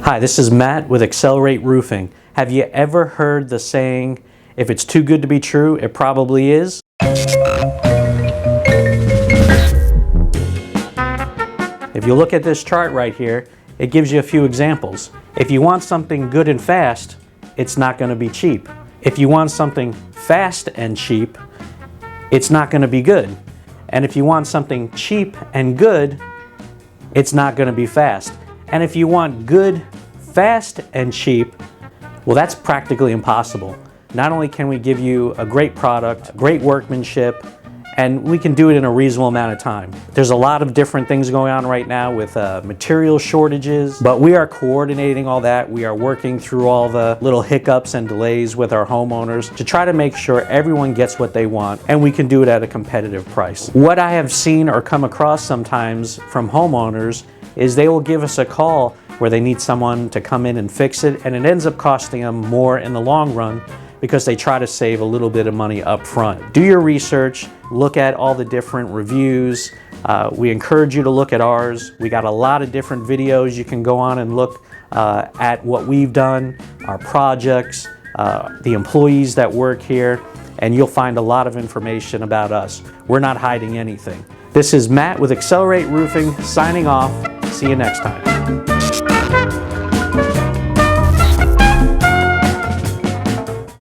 Hi, this is Matt with XLR8 Roofing. Have you ever heard the saying, if it's too good to be true, it probably is? If you look at this chart right here, it gives you a few examples. If you want something good and fast, it's not going to be cheap. If you want something fast and cheap, it's not going to be good. And if you want something cheap and good, it's not going to be fast. And if you want good, fast, and cheap, well, that's practically impossible. Not only can we give you a great product, great workmanship, and we can do it in a reasonable amount of time. There's a lot of different things going on right now with material shortages, but we are coordinating all that. We are working through all the little hiccups and delays with our homeowners to try to make sure everyone gets what they want, and we can do it at a competitive price. What I have seen or come across sometimes from homeowners is they will give us a call where they need someone to come in and fix it, and it ends up costing them more in the long run because they try to save a little bit of money up front. Do your research, look at all the different reviews. We encourage you to look at ours. We got a lot of different videos. You can go on and look at what we've done, our projects, the employees that work here, and you'll find a lot of information about us. We're not hiding anything. This is Matt with XLR8 Roofing signing off. See you next time.